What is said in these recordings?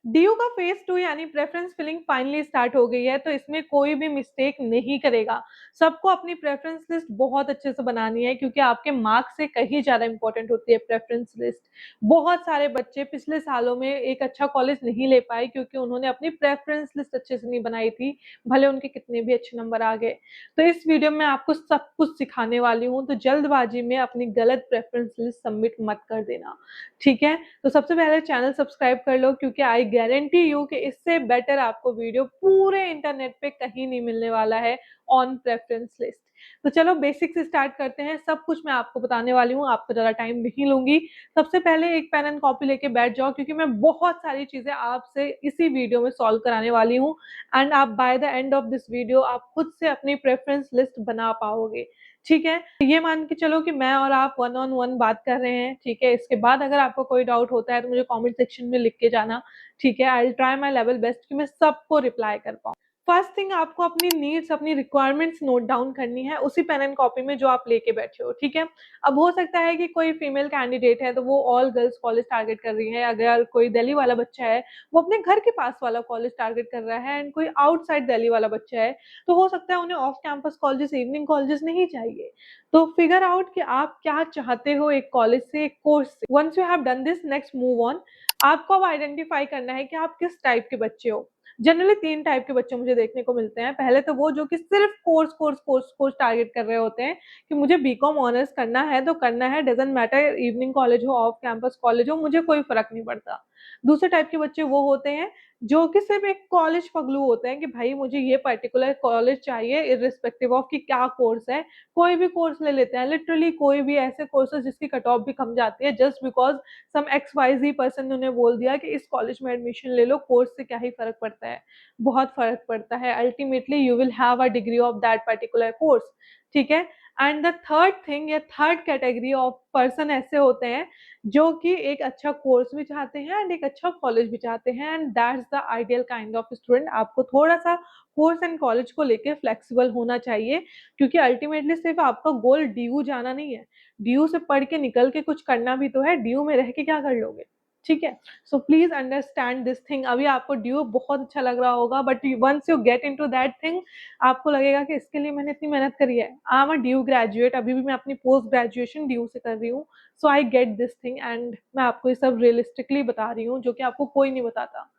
DU का phase 2 यानी preference filling finally start हो गई है, तो इसमें कोई भी मिस्टेक नहीं करेगा। सबको अपनी प्रेफरेंस लिस्ट बहुत अच्छे से बनानी है, क्योंकि आपके मार्क्स से कहीं ज्यादा इंपॉर्टेंट होती है प्रेफरेंस लिस्ट। बहुत सारे बच्चे पिछले सालों में एक अच्छा कॉलेज नहीं ले पाए क्योंकि उन्होंने अपनी प्रेफरेंस लिस्ट अच्छे से नहीं बनाई थी, भले उनके कितने भी अच्छे नंबर आ गए। तो इस वीडियो में आपको सब कुछ सिखाने वाली हूँ, तो जल्दबाजी में अपनी गलत प्रेफरेंस लिस्ट सबमिट मत कर देना, ठीक है। तो सबसे पहले चैनल सब्सक्राइब कर लो, क्योंकि आई गारंटी यू कि इससे बेटर आपको वीडियो पूरे इंटरनेट पे कहीं नहीं मिलने वाला है ऑन प्रेफरेंस लिस्ट। तो चलो बेसिक से स्टार्ट करते हैं, सब कुछ मैं आपको बताने वाली हूँ, आपको ज्यादा टाइम नहीं लूंगी। सबसे पहले एक पेन एंड कॉपी लेके बैठ जाओ, क्योंकि मैं बहुत सारी चीजें आपसे इसी वीडियो में सॉल्व कराने वाली हूँ। एंड आप by the end of this video आप खुद से अपनी प्रेफरेंस लिस्ट बना पाओगे, ठीक है। ये मान के चलो कि मैं और आप वन ऑन वन बात कर रहे हैं, ठीक है। इसके बाद अगर आपको कोई डाउट होता है तो मुझे कमेंट सेक्शन में लिख के जाना, ठीक है। I will try my level best कि मैं सबको रिप्लाई कर पाऊँ। फर्स्ट थिंग, आपको अपनी नीड्स, अपनी रिक्वायरमेंट्स नोट डाउन करनी है उसी पेन एंड कॉपी में जो आप लेके बैठे हो, ठीक है। अब हो सकता है कि कोई फीमेल कैंडिडेट है तो वो ऑल गर्ल्स कॉलेज टारगेट कर रही है, अगर कोई दिल्ली वाला बच्चा है वो अपने घर के पास वाला कॉलेज टारगेट कर रहा है, एंड कोई आउटसाइड दिल्ली वाला बच्चा है तो हो सकता है उन्हें off campus colleges, evening colleges नहीं चाहिए। तो फिगर आउट कि आप क्या चाहते हो एक कॉलेज से, एक कोर्स से। Once you have done this, next move on. आपको अब आइडेंटिफाई करना है कि आप किस टाइप के बच्चे हो। जनरली 3 टाइप के बच्चे मुझे देखने को मिलते हैं। पहले तो वो जो कि सिर्फ course course course course target कर रहे होते हैं कि मुझे बीकॉम ऑनर्स करना है तो करना है, डजंट मैटर इवनिंग कॉलेज हो ऑफ कैंपस कॉलेज हो, मुझे कोई फर्क नहीं पड़ता। दूसरे टाइप के बच्चे वो होते हैं जो कि सिर्फ एक कॉलेज पगलू होते हैं कि भाई मुझे ये पर्टिकुलर कॉलेज चाहिए इररिस्पेक्टिव ऑफ कि क्या कोर्स है, कोई भी कोर्स ले लेते हैं, लिटरली कोई भी ऐसे कोर्सेज जिसकी कट ऑफ भी कम जाती है, just because some XYZ person ने उन्हें बोल दिया कि इस कॉलेज में एडमिशन ले लो, कोर्स से क्या ही फर्क पड़ता है। बहुत फर्क पड़ता है, ultimately you will have a degree of that particular course, ठीक है। एंड द थर्ड थिंग या थर्ड कैटेगरी ऑफ पर्सन ऐसे होते हैं जो कि एक अच्छा कोर्स भी चाहते हैं एंड एक अच्छा कॉलेज भी चाहते हैं, and that's the ideal kind of student. आपको थोड़ा सा कोर्स एंड कॉलेज को लेके फ्लेक्सिबल होना चाहिए, क्योंकि अल्टीमेटली सिर्फ आपका गोल डीयू जाना नहीं है। डीयू से पढ़ के निकल के कुछ करना भी तो है, डीयू में रह के क्या कर लोगे, ठीक है। So please understand this thing. अभी आपको ड्यू बहुत अच्छा लग रहा होगा, but once you get into that thing आपको लगेगा कि इसके लिए मैंने इतनी मेहनत करी है। I am a due graduate, अभी भी मैं अपनी पोस्ट ग्रेजुएशन ड्यू से कर रही हूँ। So I get this thing, and मैं आपको ये सब रियलिस्टिकली बता रही हूँ जो कि आपको कोई नहीं बताता।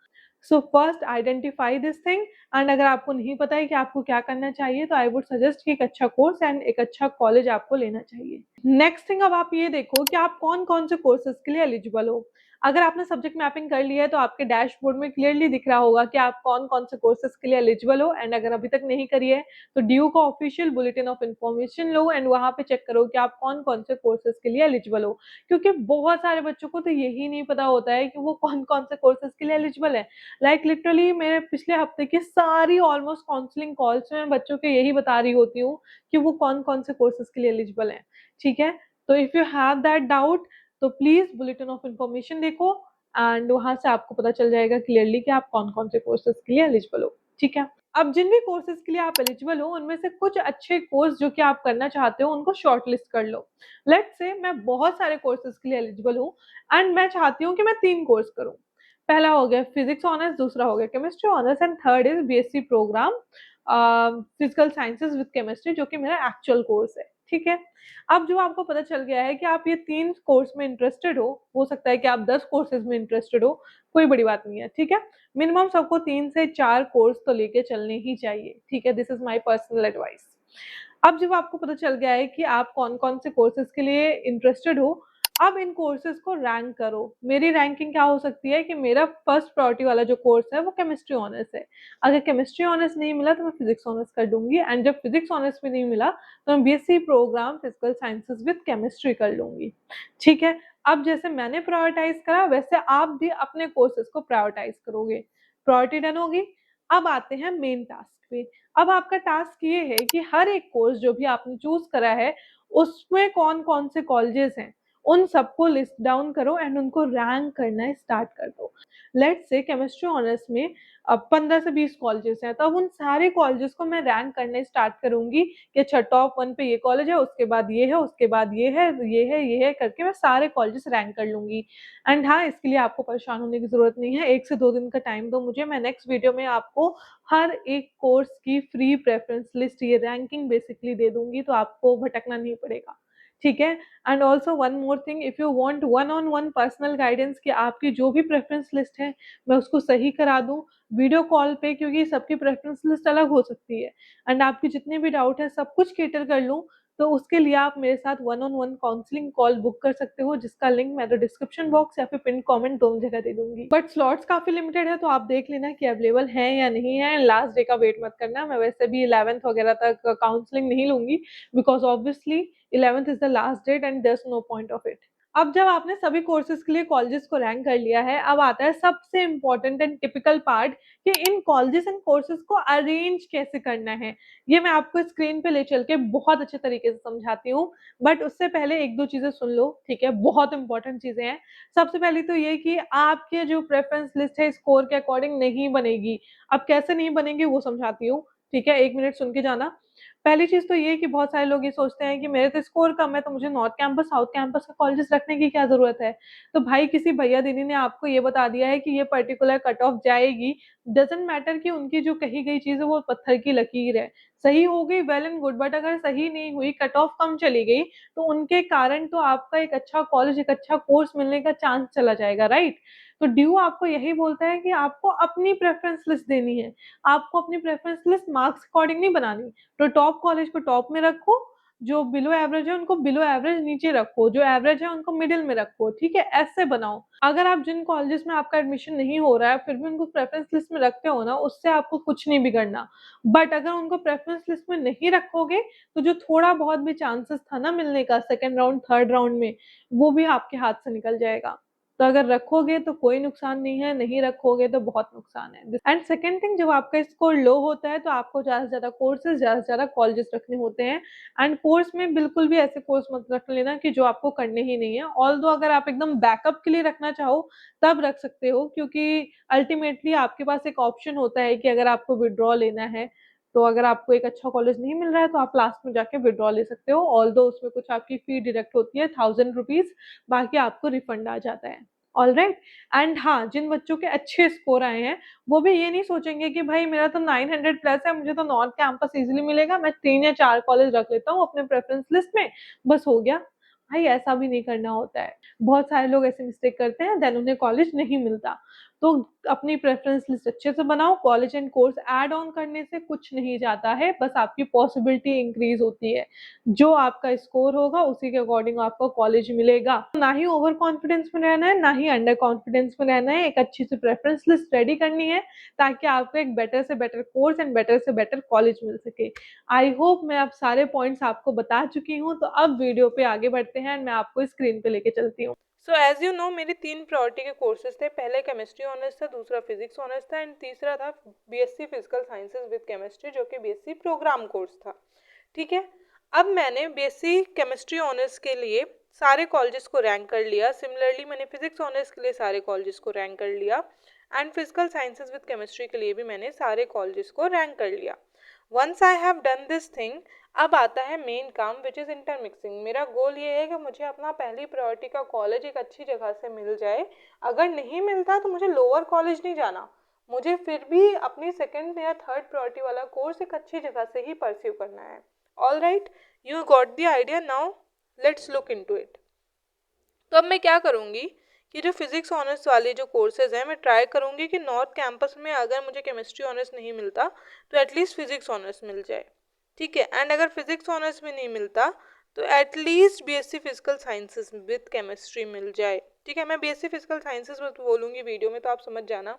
So first identify this thing, and अगर आपको नहीं पता है कि आपको क्या करना चाहिए तो आई वुड सजेस्ट कि एक अच्छा कोर्स एंड एक अच्छा कॉलेज आपको लेना चाहिए। नेक्स्ट थिंग, अब आप ये देखो कि आप कौन कौन से कोर्सेज के लिए एलिजिबल हो। अगर आपने सब्जेक्ट मैपिंग कर लिया है तो आपके डैशबोर्ड में क्लियरली दिख रहा होगा कि आप कौन कौन से कोर्सेज के लिए एलिजिबल हो, एंड अगर अभी तक नहीं करी है तो ड्यू का official bulletin of information low and वहां पे चेक करो कि आप कौन कौन से कोर्सेज के लिए एलिजिबल हो। क्योंकि बहुत सारे बच्चों को तो यही नहीं पता होता है कि वो कौन कौन से कोर्सेज के लिए एलिजिबल है। लाइक लिटरली मेरे पिछले हफ्ते की सारी ऑलमोस्ट काउंसलिंग कॉल्स में बच्चों के यही बता रही होती हूँ कि वो कौन कौन से कोर्सेज के लिए एलिजिबल है, ठीक है। तो if you have that doubt तो प्लीज बुलेटिन ऑफ इन्फॉर्मेशन देखो, एंड वहां से आपको पता चल जाएगा क्लियरली कि आप कौन कौन से कोर्सेज के लिए एलिजिबल हो, ठीक है। अब जिन भी कोर्सेज के लिए आप एलिजिबल हो उनमें से कुछ अच्छे कोर्स जो कि आप करना चाहते हो उनको शॉर्ट लिस्ट कर लो। लेट्स से मैं बहुत सारे कोर्सेज के लिए एलिजिबल हूँ एंड मैं चाहती हूँ कि मैं 3 कोर्स करूँ। पहला हो गया फिजिक्स ऑनर्स, दूसरा हो गया chemistry honours, and third is BSc program physical sciences with chemistry, जो कि मेरा एक्चुअल कोर्स है, ठीक है। अब जो आपको पता चल गया है कि आप ये 3 कोर्स में इंटरेस्टेड हो सकता है कि आप 10 कोर्सेज में इंटरेस्टेड हो, कोई बड़ी बात नहीं है, ठीक है। मिनिमम सबको 3 से 4 कोर्स तो लेके चलने ही चाहिए, ठीक है। This is my personal advice. अब जब आपको पता चल गया है कि आप कौन कौन से कोर्सेज के लिए इंटरेस्टेड हो, अब इन कोर्सेज को रैंक करो। मेरी रैंकिंग क्या हो सकती है कि मेरा फर्स्ट प्रायोरिटी वाला जो कोर्स है वो केमिस्ट्री ऑनर्स है। अगर केमिस्ट्री ऑनर्स नहीं मिला तो मैं फिजिक्स ऑनर्स कर दूंगी, एंड जब फिजिक्स ऑनर्स भी नहीं मिला तो मैं BSc program physical sciences with chemistry कर लूंगी, ठीक है। अब जैसे मैंने प्रायोरिटाइज करा वैसे आप भी अपने कोर्सेज को प्रायोरिटाइज करोगे। प्रायोरिटी डन होगी। अब आते हैं मेन टास्क पे। अब आपका टास्क ये है कि हर एक कोर्स जो भी आपने चूज करा है उसमें कौन कौन से कॉलेजेस हैं उन सबको लिस्ट डाउन करो एंड उनको रैंक करना स्टार्ट कर दो। लेट्स से केमिस्ट्री ऑनर्स में अब 15 से 20 कॉलेजेस हैं, तो अब उन सारे कॉलेजेस को मैं रैंक करना स्टार्ट करूंगी कि अच्छा टॉप 1 पे ये कॉलेज है, उसके बाद ये है, उसके बाद ये है, ये है, ये है करके मैं सारे कॉलेजेस रैंक कर लूंगी। एंड हाँ, इसके लिए आपको परेशान होने की जरूरत नहीं है, 1 से 2 दिन का टाइम दो मुझे, मैं नेक्स्ट वीडियो में आपको हर एक कोर्स की फ्री प्रेफरेंस लिस्ट, ये रैंकिंग बेसिकली दे दूंगी, तो आपको भटकना नहीं पड़ेगा, ठीक है। And also one more thing, if you want one on one personal guidance कि आपकी जो भी प्रेफरेंस लिस्ट है मैं उसको सही करा दूं वीडियो कॉल पे, क्योंकि सबकी प्रेफरेंस लिस्ट अलग हो सकती है, एंड आपकी जितने भी डाउट है सब कुछ केटर कर लूं, तो उसके लिए आप मेरे साथ one on one counselling call book कर सकते हो, जिसका लिंक मैं तो डिस्क्रिप्शन बॉक्स या फिर पिन कमेंट दोनों जगह दे दूंगी। बट स्लॉट्स काफी लिमिटेड है, तो आप देख लेना कि अवेलेबल है या नहीं है, लास्ट डे का वेट मत करना। मैं वैसे भी 11th वगैरह तक काउंसलिंग नहीं लूंगी, because obviously 11th is the last date and there is no point of it. अब जब आपने सभी कोर्सेज के लिए कॉलेजेस को रैंक कर लिया है, अब आता है सबसे इंपॉर्टेंट एंड टिपिकल पार्ट कि इन कॉलेजेस एंड कोर्सेज को अरेंज कैसे करना है। ये मैं आपको स्क्रीन पे ले चल के बहुत अच्छे तरीके से समझाती हूँ, बट उससे पहले एक दो चीजें सुन लो, ठीक है, बहुत इंपॉर्टेंट चीजें हैं। सबसे पहले तो ये कि आपके जो प्रेफरेंस लिस्ट है स्कोर के अकॉर्डिंग नहीं बनेगी। अब कैसे नहीं बनेगी वो समझाती हूँ, ठीक है, 1 मिनट सुन के जाना। पहली चीज तो ये कि बहुत सारे लोग ये सोचते हैं कि मेरे तो स्कोर कम है, तो मुझे नॉर्थ कैंपस साउथ कैंपस का कॉलेजेस रखने की क्या जरूरत है। तो भाई किसी भैया दीदी ने आपको ये बता दिया है कि ये पर्टिकुलर कट ऑफ जाएगी, डजेंट मैटर कि उनकी जो कही गई चीज है वो पत्थर की लकीर है, सही हो गई वेल एंड गुड, बट अगर सही नहीं हुई, कट ऑफ कम चली गई, तो उनके कारण तो आपका एक अच्छा कॉलेज, एक अच्छा कोर्स मिलने का चांस चला जाएगा, राइट। तो ड्यू आपको यही बोलता है कि आपको अपनी प्रेफरेंस लिस्ट देनी है, आपको अपनी प्रेफरेंस लिस्ट मार्क्स अकॉर्डिंग नहीं बनानी। तो टॉप कॉलेज को टॉप में रखो, जो बिलो एवरेज है उनको बिलो एवरेज नीचे रखो, जो एवरेज है उनको मिडिल में रखो, ठीक है, ऐसे बनाओ। अगर आप जिन कॉलेजेस में आपका एडमिशन नहीं हो रहा है फिर भी उनको प्रेफरेंस लिस्ट में रखते हो ना, उससे आपको कुछ नहीं बिगड़ना। बट अगर उनको प्रेफरेंस लिस्ट में नहीं रखोगे, तो जो थोड़ा बहुत भी चांसेस था ना मिलने का सेकंड राउंड थर्ड राउंड में, वो भी आपके हाथ से निकल जाएगा। तो अगर रखोगे तो कोई नुकसान नहीं है, नहीं रखोगे तो बहुत नुकसान है। एंड सेकेंड थिंग, जब आपका स्कोर लो होता है तो आपको ज्यादा से ज्यादा कोर्सेज, ज्यादा से ज्यादा कॉलेजेस रखने होते हैं। एंड कोर्स में बिल्कुल भी ऐसे कोर्स मत रख लेना कि जो आपको करने ही नहीं है। ऑल दो अगर आप एकदम बैकअप के लिए रखना चाहो तब रख सकते हो, क्योंकि अल्टीमेटली आपके पास एक ऑप्शन होता है कि अगर आपको विड्रॉ लेना है, तो अगर आपको एक अच्छा कॉलेज नहीं मिल रहा है तो आप लास्ट में जाके विड्रॉ ले सकते हो। ऑल दो उसमें कुछ आपकी फी डिडक्ट होती है 1000 रुपीज, बाकी आपको रिफंड आ जाता है। All right. एंड हाँ, जिन बच्चों के अच्छे स्कोर आए हैं वो भी ये नहीं सोचेंगे कि भाई मेरा तो 900 प्लस है, मुझे तो नॉर्थ कैंपस इजिली मिलेगा, मैं 3 या 4 कॉलेज रख लेता हूँ अपने प्रेफरेंस लिस्ट में, बस हो गया। भाई ऐसा भी नहीं करना होता है, बहुत सारे लोग ऐसे मिस्टेक करते हैं, देन उन्हें कॉलेज नहीं मिलता। तो अपनी प्रेफरेंस लिस्ट अच्छे से बनाओ, college and course add on करने से कुछ नहीं जाता है, बस आपकी पॉसिबिलिटी इंक्रीज होती है। जो आपका स्कोर होगा उसी के अकॉर्डिंग आपको कॉलेज मिलेगा। ना ही ओवर कॉन्फिडेंस में रहना है, ना ही अंडर कॉन्फिडेंस में रहना है, एक अच्छी सी प्रेफरेंस लिस्ट रेडी करनी है ताकि आपको एक बेटर से बेटर कोर्स एंड बेटर से बेटर कॉलेज मिल सके। आई होप मैं अब सारे पॉइंट्स आपको बता चुकी हूँ, तो अब वीडियो पे आगे बढ़ते हैं, मैं आपको स्क्रीन पे लेके चलती हूँ। सो एज यू नो, मेरे 3 प्रायोरिटी के कोर्सेज थे। पहले केमिस्ट्री ऑनर्स था, दूसरा फिजिक्स ऑनर्स था एंड तीसरा था BSc physical sciences with chemistry, जो कि बीएससी प्रोग्राम कोर्स था, ठीक है। अब मैंने बीएससी केमिस्ट्री ऑनर्स के लिए सारे कॉलेजेस को रैंक कर लिया, सिमिलरली मैंने फिजिक्स ऑनर्स के लिए सारे कॉलेजेस को रैंक कर लिया and physical sciences with chemistry के लिए भी मैंने सारे कॉलेजेस को रैंक कर लिया। Once I have done this thing, अब आता है मेन काम विच इज़ इंटरमिक्सिंग। मेरा गोल ये है कि मुझे अपना पहली प्रायोरिटी का कॉलेज एक अच्छी जगह से मिल जाए। अगर नहीं मिलता तो मुझे लोअर कॉलेज नहीं जाना, मुझे फिर भी अपनी सेकंड या थर्ड प्रायोरिटी वाला कोर्स एक अच्छी जगह से ही परस्यू करना है। All right, you got the idea, now let's look into it. तो अब मैं क्या करूँगी कि जो फिजिक्स ऑनर्स वाले जो कोर्सेज हैं, मैं ट्राई करूँगी कि नॉर्थ कैंपस में अगर मुझे केमिस्ट्री ऑनर्स नहीं मिलता तो एटलीस्ट फिजिक्स ऑनर्स मिल जाए, ठीक है। एंड अगर फिजिक्स ऑनर्स में नहीं मिलता तो at least BSc physical sciences with chemistry मिल जाए, ठीक है। मैं बीएससी फिजिकल साइंसेज में बोलूँगी वीडियो में, तो आप समझ जाना,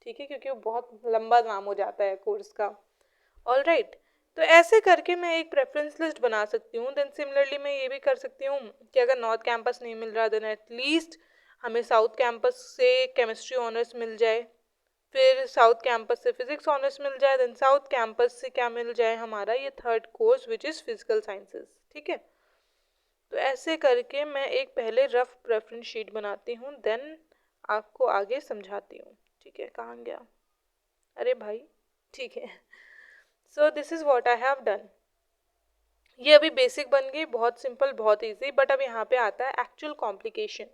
ठीक है, क्योंकि वो बहुत लंबा नाम हो जाता है कोर्स का। ऑल राइट, तो ऐसे करके मैं एक प्रेफरेंस लिस्ट बना सकती हूँ। देन सिमिलरली मैं ये भी कर सकती हूँ कि अगर नॉर्थ कैंपस नहीं मिल रहा देन एटलीस्ट हमें साउथ कैंपस से केमिस्ट्री ऑनर्स मिल जाए, फिर साउथ कैंपस से फिजिक्स ऑनर्स मिल जाए, देन साउथ कैंपस से क्या मिल जाए हमारा ये third course which is physical sciences, ठीक है। तो ऐसे करके मैं एक पहले रफ प्रेफरेंस शीट बनाती हूँ, देन आपको आगे समझाती हूँ। ठीक है, कहाँ गया, अरे भाई, ठीक है। So this is what I have done. ये अभी बेसिक बन गई, बहुत सिंपल, बहुत इजी। बट अब यहाँ पे आता है एक्चुअल कॉम्प्लिकेशन।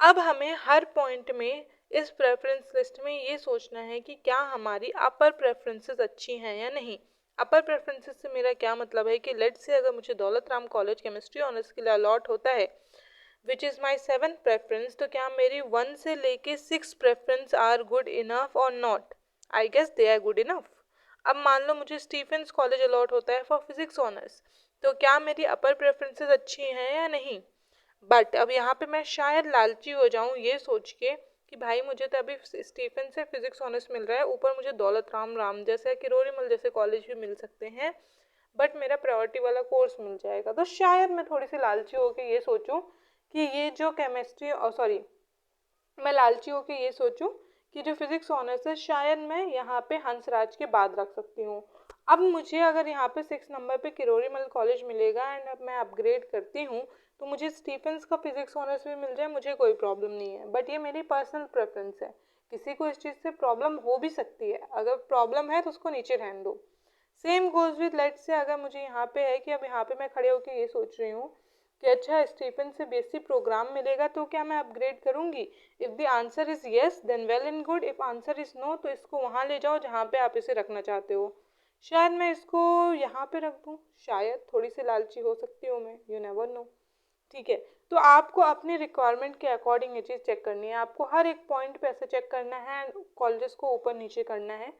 अब हमें हर पॉइंट में इस प्रेफरेंस लिस्ट में ये सोचना है कि क्या हमारी अपर प्रेफरेंसेस अच्छी हैं या नहीं। अपर प्रेफरेंसेस से मेरा क्या मतलब है कि लेट से अगर मुझे Daulat Ram college chemistry honours के लिए अलॉट होता है which is my 7th preference, तो क्या मेरी 1 से लेके 6 प्रेफरेंस आर गुड इनफ और not? I guess they are good enough. अब मान लो मुझे स्टीफेंस कॉलेज अलॉट होता है फॉर फिजिक्स ऑनर्स, तो क्या मेरी अपर प्रेफरेंसेस अच्छी हैं या नहीं? बट अब यहाँ पे मैं शायद लालची हो जाऊँ ये सोच के कि भाई मुझे तो अभी स्टीफन से फिजिक्स ऑनर्स मिल रहा है, ऊपर मुझे दौलत राम जैसे किरोरीमल जैसे कॉलेज भी मिल सकते हैं, बट मेरा प्रायोरिटी वाला कोर्स मिल जाएगा। तो शायद मैं थोड़ी सी लालची होकर ये सोचूं कि ये जो केमिस्ट्री, सॉरी, मैं लालची होकर ये सोचूं कि जो फिजिक्स ऑनर्स है शायद मैं यहाँ पे हंसराज के बाद रख सकती हूँ। अब मुझे अगर यहाँ पे 6 नंबर पे किरोरीमल कॉलेज मिलेगा एंड अब मैं अपग्रेड करती हूँ तो मुझे स्टीफेंस का फिजिक्स ऑनर्स भी मिल जाए, मुझे कोई प्रॉब्लम नहीं है। बट ये मेरी पर्सनल प्रेफरेंस है, किसी को इस चीज़ से प्रॉब्लम हो भी सकती है, अगर प्रॉब्लम है तो उसको नीचे रहने दो। सेम गोज विद लेट से अगर मुझे यहाँ पे है कि अब यहाँ पे मैं खड़े होकर ये सोच रही हूँ कि अच्छा स्टीफन से बेसिक प्रोग्राम मिलेगा तो क्या मैं अपग्रेड करूँगी? If the answer is yes then well and good, if answer is no तो इसको वहाँ ले जाओ जहाँ पे आप इसे रखना चाहते हो। शायद मैं इसको यहाँ पे रख दूँ, शायद थोड़ी सी लालची हो सकती हूँ मैं, यू नेवर नो। ठीक है, तो आपको अपनी रिक्वायरमेंट के अकॉर्डिंग ये चीज़ चेक करनी है, आपको हर एक पॉइंट पे ऐसे चेक करना है, कॉलेजेस को ऊपर नीचे करना है।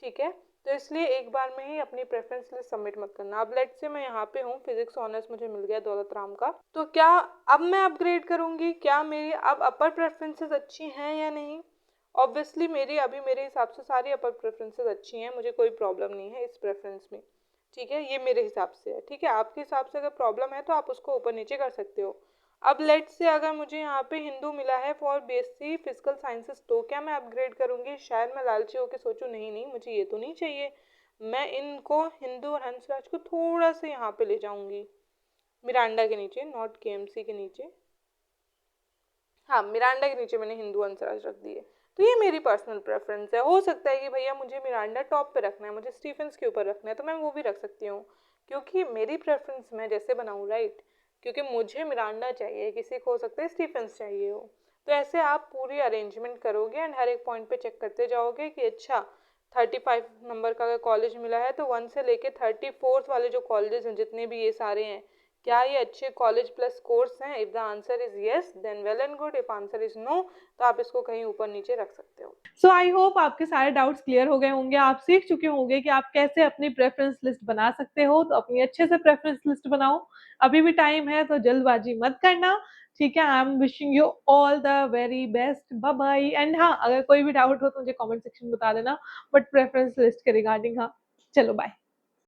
ठीक है, तो इसलिए एक बार में ही अपनी प्रेफरेंस लिस्ट सबमिट मत करना। अब लेट से मैं यहाँ पे हूँ, फिजिक्स ऑनर्स मुझे मिल गया दौलत राम का, तो क्या अब मैं अपग्रेड करूँगी? क्या मेरी अब अपर प्रेफरेंसेस अच्छी हैं या नहीं? ऑब्वियसली मेरी अभी मेरे हिसाब से सारी अपर प्रेफरेंसेस अच्छी हैं, मुझे कोई प्रॉब्लम नहीं है इस प्रेफरेंस में। ठीक है, ये मेरे हिसाब से है। ठीक है, आपके हिसाब से अगर प्रॉब्लम है तो आप उसको ऊपर नीचे कर सकते हो। अब लेट से अगर मुझे यहाँ पे हिंदू मिला है फॉर बीएससी फिजिकल साइंसेस, तो क्या मैं अपग्रेड करूँगी? शायद मैं लालची होकर सोचूं नहीं नहीं मुझे ये तो नहीं चाहिए, मैं इनको हिंदू और हंसराज को थोड़ा सा यहाँ पे ले जाऊँगी, मिरांडा के नीचे, नॉट केएमसी के नीचे, हाँ मिरांडा के नीचे मैंने हिंदू हंसराज रख दिए। तो ये मेरी पर्सनल प्रेफरेंस है, हो सकता है कि भैया मुझे मिरांडा टॉप पे रखना है, मुझे स्टीफेंस के ऊपर रखना है, तो मैं वो भी रख सकती हूँ, क्योंकि मेरी प्रेफरेंस मैं जैसे बनाऊँ, राइट, क्योंकि मुझे मिरांडा चाहिए, किसी को हो सकता है स्टीफेंस चाहिए हो। तो ऐसे आप पूरी अरेंजमेंट करोगे एंड हर एक पॉइंट पे चेक करते जाओगे कि अच्छा 35 नंबर का अगर कॉलेज मिला है तो 1 से लेके 34th वाले जो कॉलेजेस हैं जितने भी ये सारे हैं, क्या ये अच्छे कॉलेज प्लस कोर्स हैं? If the answer is yes then well and good, if answer is no तो आप इसको कहीं ऊपर नीचे रख सकते हो। सो आई होप आपके सारे डाउट्स क्लियर हो गए होंगे, आप सीख चुके होंगे कि आप कैसे अपनी प्रेफरेंस लिस्ट बना सकते हो। तो अपनी अच्छे से प्रेफरेंस लिस्ट बनाओ, अभी भी टाइम है, तो जल्दबाजी मत करना। ठीक है, I am wishing you all the very best, bye bye. And हाँ, अगर कोई भी डाउट हो तो मुझे कमेंट सेक्शन में बता देना, बट प्रेफरेंस लिस्ट के रिगार्डिंग। हाँ, चलो बाय।